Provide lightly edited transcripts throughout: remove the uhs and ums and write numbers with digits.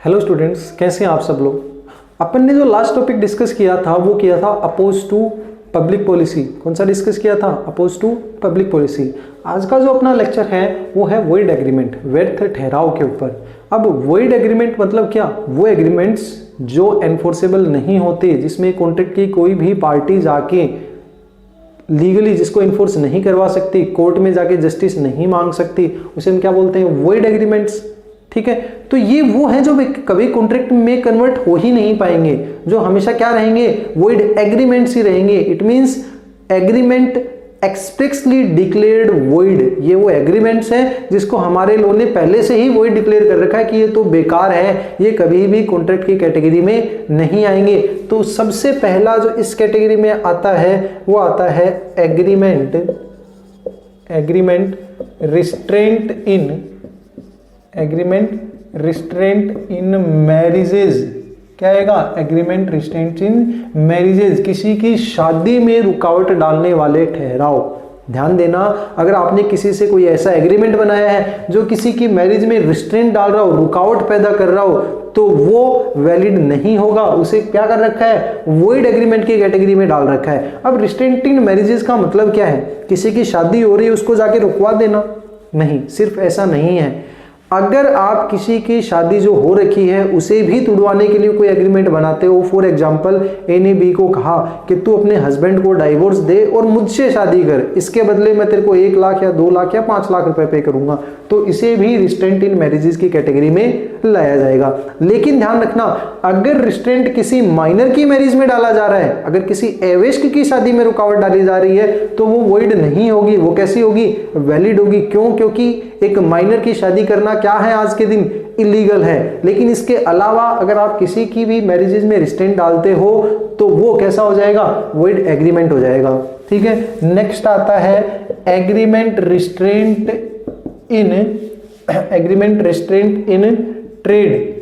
Hello students, कैसे हैं आप सब लोग। अपन ने जो लास्ट टॉपिक डिस्कस किया था वो किया था अपोज टू पब्लिक पॉलिसी। कौन सा डिस्कस किया था? Oppose to public policy. आज का जो अपना लेक्चर है वो है वॉइड एग्रीमेंट, व्यर्थ ठहराव के ऊपर। अब वॉइड एग्रीमेंट मतलब क्या? वो एग्रीमेंट्स जो एनफोर्सेबल नहीं होते, जिसमें कॉन्ट्रैक्ट की कोई भी पार्टी जाके लीगली जिसको इन्फोर्स नहीं करवा सकती, कोर्ट में जाके जस्टिस नहीं मांग सकती, उसे हम क्या बोलते हैं? Void agreements. ठीक है, तो ये वो है जो कभी कॉन्ट्रैक्ट में कन्वर्ट हो ही नहीं पाएंगे, जो हमेशा क्या रहेंगे? वॉइड एग्रीमेंट्स ही रहेंगे। It means agreement expressly declared void. ये वो एग्रीमेंट्स हैं जिसको हमारे लॉ ने पहले से ही वॉइड डिक्लेयर कर रखा है कि ये तो बेकार है, ये कभी भी कॉन्ट्रैक्ट की कैटेगरी में नहीं आएंगे। तो सबसे पहला जो इस कैटेगरी में आता है वो आता है एग्रीमेंट रिस्ट्रेंट इन मैरिजेज। क्या आएगा? एग्रीमेंट रिस्ट्रेंट इन मैरिजेज, किसी की शादी में रुकावट डालने वाले ठहराव। ध्यान देना, अगर आपने किसी से कोई ऐसा एग्रीमेंट बनाया है जो किसी की मैरिज में रिस्ट्रेंट डाल रहा हो, रुकावट पैदा कर रहा हो, तो वो वैलिड नहीं होगा। उसे क्या कर रखा है? वॉइड एग्रीमेंट की कैटेगरी में डाल रखा है। अब रिस्ट्रेंट इन मैरिजेस का मतलब क्या है? किसी की शादी हो रही है उसको जाके रुकवा देना? नहीं, सिर्फ ऐसा नहीं है। अगर आप किसी की शादी जो हो रखी है उसे भी तुड़वाने के लिए कोई एग्रीमेंट बनाते हो, फॉर एग्जांपल ए ने बी को कहा कि तू अपने हस्बैंड को डाइवोर्स दे और मुझसे शादी कर, इसके बदले मैं तेरे को 1 लाख या 2 लाख या 5 लाख रुपए पे करूंगा, तो इसे भी रिस्ट्रेंट इन मैरिजेस की कैटेगरी में लाया जाएगा। लेकिन ध्यान रखना, अगर रिस्ट्रेंट किसी माइनर की मैरिज में डाला जा रहा है, अगर किसी एवेश्क की शादी में रुकावट डाली जा रही है, तो वो वॉइड नहीं होगी। वो कैसी होगी? वैलिड होगी। क्यों? क्योंकि एक माइनर की शादी करना क्या है? आज के दिन इलीगल है। लेकिन इसके अलावा अगर आप किसी की भी मैरिजेज में रिस्ट्रेंट डालते हो तो वो कैसा हो जाएगा? वॉइड एग्रीमेंट हो जाएगा। ठीक है, नेक्स्ट आता है एग्रीमेंट रिस्ट्रेंट इन ट्रेड,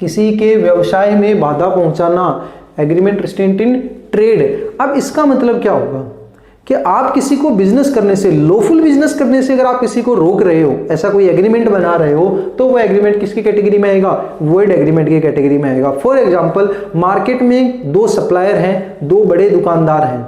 किसी के व्यवसाय में बाधा पहुंचाना। Agreement restraint in trade. अब इसका मतलब क्या होगा कि आप किसी को बिजनेस करने से, लॉफुल बिजनेस करने से अगर आप किसी को रोक रहे हो, ऐसा कोई एग्रीमेंट बना रहे हो, तो वो एग्रीमेंट किसकी कैटेगरी में आएगा? वॉइड एग्रीमेंट की कैटेगरी में आएगा। फॉर एग्जांपल, मार्केट में 2 सप्लायर हैं, 2 बड़े दुकानदार हैं,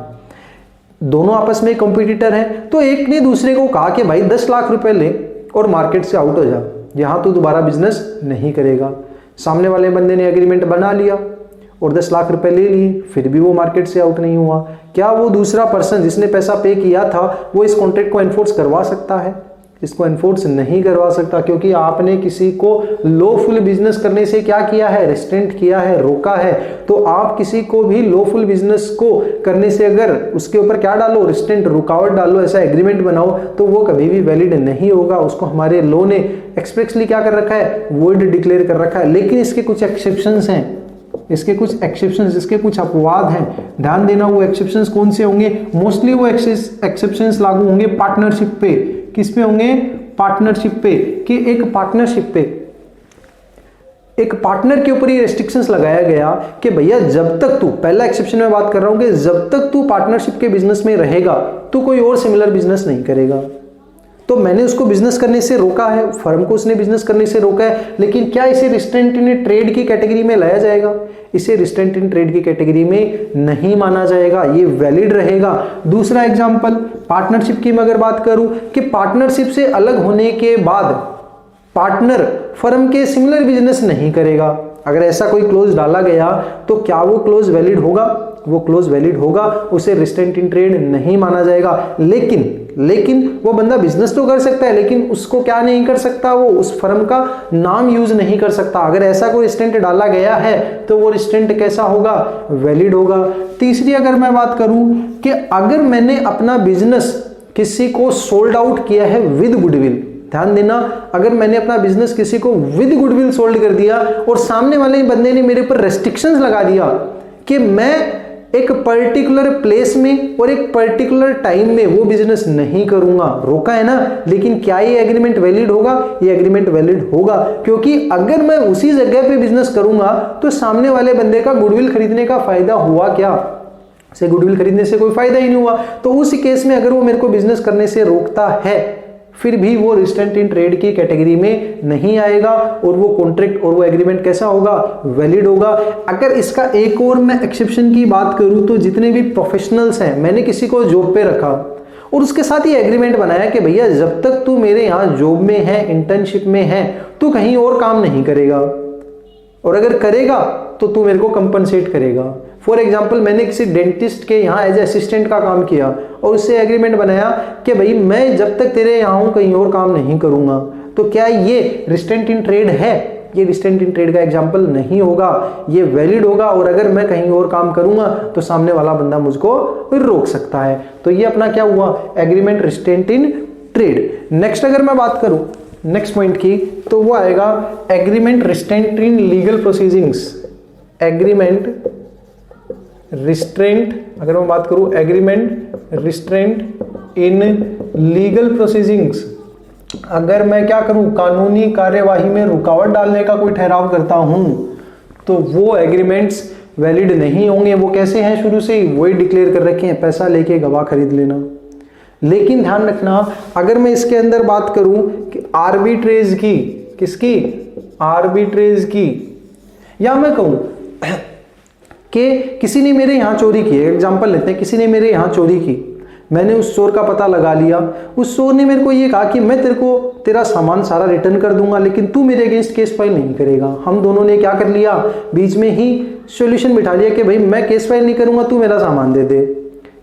दोनों आपस में कंपटीटर हैं। तो एक ने दूसरे को कहा कि भाई 10 लाख रुपए ले और मार्केट से आउट हो जा, यहां तो दोबारा बिजनेस नहीं करेगा। सामने वाले बंदे ने एग्रीमेंट बना लिया और 10 लाख रुपए ले लिए, फिर भी वो मार्केट से आउट नहीं हुआ। क्या वो दूसरा पर्सन जिसने पैसा पे किया था वो इस कॉन्ट्रैक्ट को एनफोर्स करवा सकता है? इसको एनफोर्स नहीं करवा सकता, क्योंकि आपने किसी को लॉफुल बिजनेस करने से क्या किया है? रेस्ट्रेंट किया है, रोका है। तो आप किसी को भी लॉफुल बिजनेस को करने से अगर उसके ऊपर क्या डालो? रेस्ट्रेंट, रुकावट डालो, ऐसा एग्रीमेंट बनाओ, तो वो कभी भी वैलिड नहीं होगा। उसको हमारे लॉ ने एक्सप्रेसली क्या कर रखा है? वॉइड डिक्लेयर कर रखा है। लेकिन इसके कुछ एक्सेप्शंस हैं, इसके कुछ अपवाद हैं। ध्यान देना, वो एक्सेप्शंस कौन से होंगे? मोस्टली वो एक्सेप्शंस लागू होंगे पार्टनरशिप पे। किस पे होंगे? पार्टनरशिप पे। कि एक पार्टनर के ऊपर ये रेस्ट्रिक्शंस लगाया गया कि भैया जब तक तू, पहला एक्सेप्शन में बात कर रहा हूं कि जब तक तू पार्टनरशिप के बिजनेस में रहेगा तो कोई और सिमिलर बिजनेस नहीं करेगा। तो मैंने उसको बिजनेस करने से रोका है, फर्म को उसने बिजनेस करने से रोका है, लेकिन क्या इसे रिस्ट्रेंट इन ट्रेड की कैटेगरी में लाया जाएगा? इसे रिस्ट्रेंट इन ट्रेड की कैटेगरी में नहीं माना जाएगा, ये वैलिड रहेगा। दूसरा एग्जांपल, पार्टनरशिप की मैं अगर बात करूं कि पार्टनरशिप से अलग होने के बाद पार्टनर फर्म के सिमिलर बिजनेस नहीं करेगा, अगर ऐसा कोई क्लोज डाला गया तो क्या वो क्लोज वैलिड होगा? वो क्लोज वैलिड होगा, उसे रिस्ट्रेंट इन ट्रेड नहीं माना जाएगा। लेकिन वो बंदा बिजनेस तो कर सकता है, लेकिन उसको क्या नहीं कर सकता? वो उस फर्म का नाम यूज नहीं कर सकता। अगर ऐसा कोई रिस्ट्रेंट डाला गया है तो वो रिस्ट्रेंट कैसा होगा? वैलिड होगा। तीसरी अगर मैं बात करूं कि अगर मैंने अपना बिजनेस किसी को सोल्ड आउट किया है विद गुडविल, ध्यान देना, अगर मैंने अपना बिजनेस किसी को विद गुडविल सोल्ड कर दिया और सामने वाले बंदे ने मेरे ऊपर रेस्ट्रिक्शंस लगा दिया कि मैं एक पर्टिकुलर प्लेस में और एक पर्टिकुलर टाइम में वो बिजनेस नहीं करूंगा, रोका है ना, लेकिन क्या ये एग्रीमेंट वैलिड होगा? ये एग्रीमेंट वैलिड होगा, क्योंकि अगर मैं उसी जगह पे बिजनेस करूंगा तो सामने वाले बंदे का गुडविल खरीदने का फायदा हुआ क्या? से गुडविल खरीदने से कोई फायदा ही नहीं हुआ। तो उस केस में अगर वो मेरे को बिजनेस करने से रोकता है फिर भी वो रिस्ट्रेंट इन ट्रेड की कैटेगरी में नहीं आएगा और वो कॉन्ट्रैक्ट और वो एग्रीमेंट कैसा होगा, वैलिड होगा। अगर इसका एक और मैं एक्सेप्शन की बात करूं तो जितने भी प्रोफेशनल्स हैं, मैंने किसी को जॉब पे रखा और उसके साथ ये एग्रीमेंट बनाया कि भैया जब तक तू मेरे यहाँ जॉब में है, इंटर्नशिप में है, तू कहीं और काम नहीं करेगा और अगर करेगा तो तू मेरे को कंपनसेट करेगा। फॉर एग्जाम्पल मैंने किसी डेंटिस्ट के यहाँ एज असिस्टेंट का काम किया और उससे एग्रीमेंट बनाया कि भाई मैं जब तक तेरे यहाँ हूँ कहीं और काम नहीं करूँगा, तो क्या ये रिस्ट्रेंट इन ट्रेड है? ये रिस्ट्रेंट इन ट्रेड का एग्जाम्पल नहीं होगा, ये वैलिड होगा और अगर मैं कहीं और काम करूँगा तो सामने वाला बंदा मुझको रोक सकता है। तो ये अपना क्या हुआ, agreement restraint in trade. Next अगर मैं बात करूँ नेक्स्ट पॉइंट की तो वो आएगा agreement restraint in legal proceedings. Agreement restraint, अगर मैं बात करूं agreement restraint in legal proceedings, अगर मैं क्या करूं, कानूनी कार्यवाही में रुकावट डालने का कोई ठहराव करता हूं तो वो एग्रीमेंट्स वैलिड नहीं होंगे। वो कैसे हैं, शुरू से ही वही डिक्लेयर कर रखे हैं, पैसा लेके गवाह खरीद लेना। लेकिन ध्यान रखना, अगर मैं इसके अंदर बात करूं कि आर्बिट्रेज की, किसकी, आर्बिट्रेज की, या मैं कहूं कि किसी ने मेरे यहाँ चोरी की, एग्जांपल लेते हैं, किसी ने मेरे यहाँ चोरी की, मैंने उस चोर का पता लगा लिया, उस चोर ने मेरे को ये कहा कि मैं तेरे को तेरा सामान सारा रिटर्न कर दूंगा लेकिन तू मेरे अगेंस्ट केस फाइल नहीं करेगा। हम दोनों ने क्या कर लिया, बीच में ही सॉल्यूशन बिठा लिया कि भाई मैं केस फाइल नहीं करूंगा, तू मेरा सामान दे दे।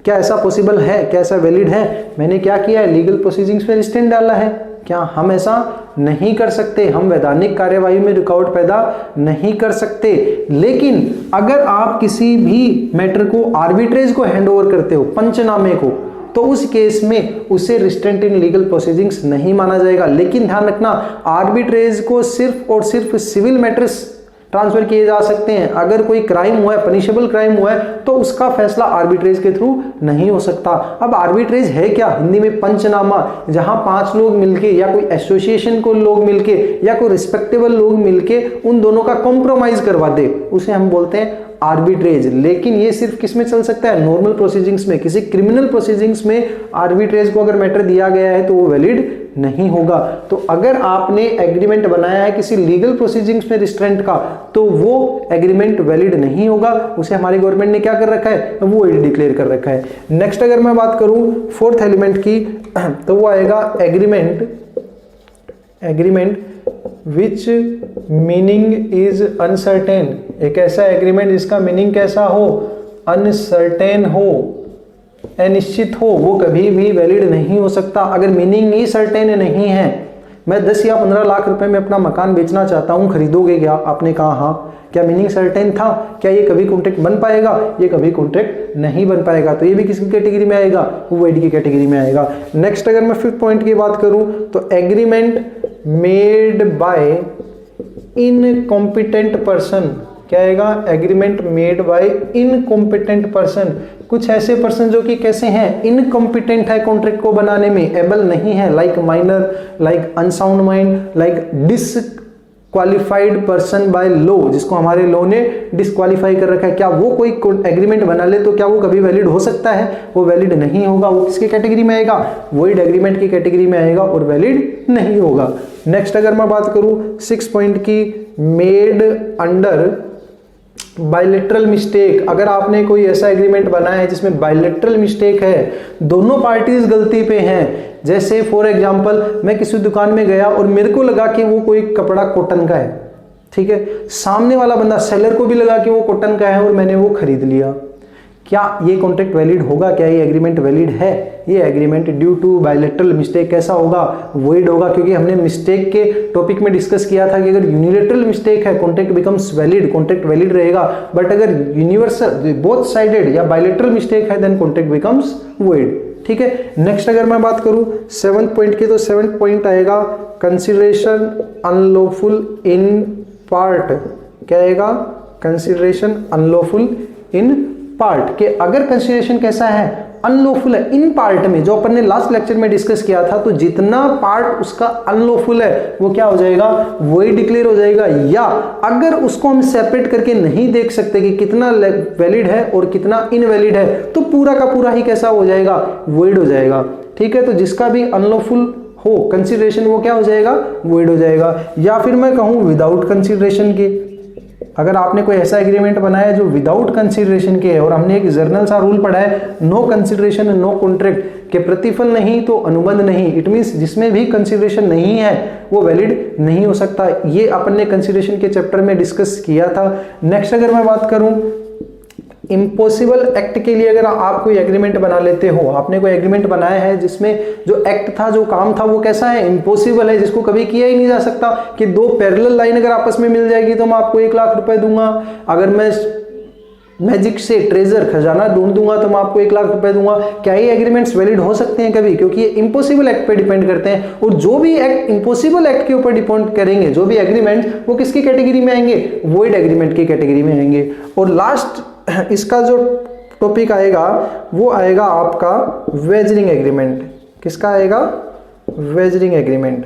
क्या ऐसा पॉसिबल है, क्या ऐसा वैलिड है? मैंने क्या किया है, लीगल प्रोसीडिंग्स में रिस्ट्रेंट डाला है। क्या हम ऐसा नहीं कर सकते? हम वैधानिक कार्यवाही में रुकावट पैदा नहीं कर सकते। लेकिन अगर आप किसी भी मैटर को आर्बिट्रेज को हैंड ओवर करते हो, पंचनामे को, तो उस केस में उसे रिस्ट्रेंट इन लीगल प्रोसीडिंग्स नहीं माना जाएगा। लेकिन ध्यान रखना, आर्बिट्रेज को सिर्फ और सिर्फ सिविल मैटर्स ट्रांसफर किए जा सकते हैं। अगर कोई क्राइम हुआ है, पनिशेबल क्राइम हुआ है, तो उसका फैसला आर्बिट्रेज के थ्रू नहीं हो सकता। अब आर्बिट्रेज है क्या, हिंदी में पंचनामा, जहां 5 लोग मिलके या कोई एसोसिएशन को लोग मिलके या कोई रिस्पेक्टेबल लोग मिलके उन दोनों का कॉम्प्रोमाइज करवा दे, उसे हम बोलते हैं आर्बिट्रेज। लेकिन ये सिर्फ किस में चल सकता है, नॉर्मल प्रोसीडिंग्स में। किसी क्रिमिनल प्रोसीडिंग्स में आर्बिट्रेज को अगर मैटर दिया गया है तो वो वैलिड नहीं होगा। तो अगर आपने एग्रीमेंट बनाया है किसी लीगल प्रोसीडिंग्स में रिस्ट्रेंट का, तो वो एग्रीमेंट वैलिड नहीं होगा, उसे हमारी गवर्नमेंट ने क्या कर रखा है, वो डिक्लेयर कर रखा है। नेक्स्ट अगर मैं बात करूं फोर्थ एलिमेंट की, तो वो आएगा agreement which meaning is uncertain. एक ऐसा एग्रीमेंट जिसका मीनिंग कैसा हो, अनसर्टेन हो, अनिश्चित हो, वो कभी भी वैलिड नहीं हो सकता। अगर मीनिंग ही सर्टेन नहीं है, मैं 10 या 15 लाख रुपए में अपना मकान बेचना चाहता हूं, खरीदोगे क्या? आपने कहा हाँ। क्या मीनिंग सर्टेन था? क्या ये कभी कॉन्ट्रैक्ट बन पाएगा? ये कभी कॉन्ट्रैक्ट नहीं बन पाएगा। तो ये भी किसकी कैटेगरी में आएगा, वैलिड की कैटेगरी में आएगा। नेक्स्ट अगर मैं फिफ्थ पॉइंट की बात करूं तो agreement made by incompetent person. क्या आएगा, agreement made by incompetent person. कुछ ऐसे पर्सन जो कि कैसे हैं, इनकॉम्पिटेंट है कॉन्ट्रैक्ट को बनाने में, एबल नहीं है, like minor, like unsound mind, like disqualified person by law, जिसको हमारे लॉ ने डिसक्वालीफाई कर रखा है। क्या वो कोई एग्रीमेंट बना ले तो क्या वो कभी वैलिड हो सकता है? वो वैलिड नहीं होगा। वो किसकी कैटेगरी में आएगा, वॉइड एग्रीमेंट की कैटेगरी में आएगा और वैलिड नहीं होगा। नेक्स्ट अगर मैं बात करूं 6 पॉइंट की, मेड अंडर बायलैटरल मिस्टेक। अगर आपने कोई ऐसा एग्रीमेंट बनाया है जिसमें बायलैटरल मिस्टेक है, दोनों पार्टीज गलती पे हैं, जैसे फॉर एग्जांपल मैं किसी दुकान में गया और मेरे को लगा कि वो कोई कपड़ा कॉटन का है, ठीक है, सामने वाला बंदा सेलर को भी लगा कि वो कॉटन का है और मैंने वो खरीद लिया, क्या ये कॉन्ट्रैक्ट वैलिड होगा? क्या ये एग्रीमेंट वैलिड है? ये agreement due to bilateral mistake कैसा होगा, वॉइड होगा। क्योंकि हमने मिस्टेक के टॉपिक में डिस्कस किया था कि अगर यूनिलैटरल मिस्टेक है contract becomes valid, contract valid रहेगा। बट अगर यूनिवर्सल बोथ साइडेड या बायलैटरल मिस्टेक है देन कॉन्ट्रैक्ट बिकम्स वॉइड। ठीक है। नेक्स्ट अगर मैं बात करूं 7th पॉइंट की, तो 7th पॉइंट आएगा कंसिडरेशन अनलॉफुल इन पार्ट। क्या आएगा, कंसिडरेशन अनलॉफुल इन पार्ट। के अगर कंसिडरेशन कैसा है, अनलॉफुल है इन पार्ट में, जो अपन ने लास्ट लेक्चर में डिस्कस किया था, तो जितना पार्ट उसका अनलॉफुल है वो क्या हो जाएगा, वही डिक्लेयर हो जाएगा। या अगर उसको हम सेपरेट करके नहीं देख सकते कि कितना वैलिड है और कितना इनवैलिड है, तो पूरा का पूरा ही कैसा हो जाएगा, वॉइड हो जाएगा। ठीक है। तो जिसका भी अनलॉफुल हो कंसिडरेशन, वो क्या हो जाएगा, वॉइड हो जाएगा। या फिर मैं कहूँ विदाउट कंसिडरेशन के, अगर आपने कोई ऐसा एग्रीमेंट बनाया जो विदाउट कंसिडरेशन के है और हमने एक जर्नल सा रूल पढ़ा है, नो कंसिडरेशन नो कॉन्ट्रैक्ट, के प्रतिफल नहीं तो अनुबंध नहीं, इट मींस जिसमें भी कंसिडरेशन नहीं है वो वैलिड नहीं हो सकता। ये अपन ने कंसिडरेशन के चैप्टर में डिस्कस किया था। नेक्स्ट अगर मैं बात करूं इम्पॉसिबल एक्ट के लिए, अगर आप कोई एग्रीमेंट बना लेते हो, आपने कोई एग्रीमेंट बनाया है जिसमें जो एक्ट था, जो काम था, वो कैसा है, इम्पॉसिबल है, जिसको कभी किया ही नहीं जा सकता, कि दो पैरेलल लाइन अगर आपस में मिल जाएगी तो मैं आपको 1 लाख रुपए दूंगा, अगर मैं मैजिक से ट्रेजर खजाना ढूंढ दूंगा तो मैं आपको 1 लाख रुपए दूंगा। क्या ये एग्रीमेंट्स वैलिड हो सकते हैं कभी? क्योंकि ये इम्पॉसिबल एक्ट पे डिपेंड करते हैं, और जो भी एक्ट इम्पॉसिबल एक्ट के ऊपर डिपेंड करेंगे, जो भी एग्रीमेंट, वो किसकी कैटेगरी में आएंगे, वॉइड एग्रीमेंट की कैटेगरी में आएंगे। और लास्ट इसका जो टॉपिक आएगा वो आएगा आपका वेजरिंग एग्रीमेंट। किसका आएगा, वेजरिंग एग्रीमेंट।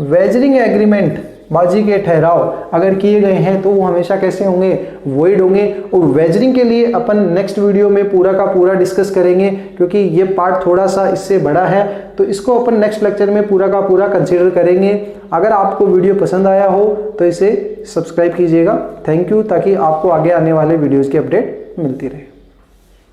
वेजरिंग एग्रीमेंट बाजी के ठहराव अगर किए गए हैं तो वो हमेशा कैसे होंगे, वॉइड होंगे। और वेजरिंग के लिए अपन नेक्स्ट वीडियो में पूरा का पूरा डिस्कस करेंगे, क्योंकि ये पार्ट थोड़ा सा इससे बड़ा है, तो इसको अपन नेक्स्ट लेक्चर में पूरा का पूरा कंसीडर करेंगे। अगर आपको वीडियो पसंद आया हो तो इसे सब्सक्राइब कीजिएगा। थैंक यू, ताकि आपको आगे आने वाले वीडियोज़ की अपडेट मिलती रहे।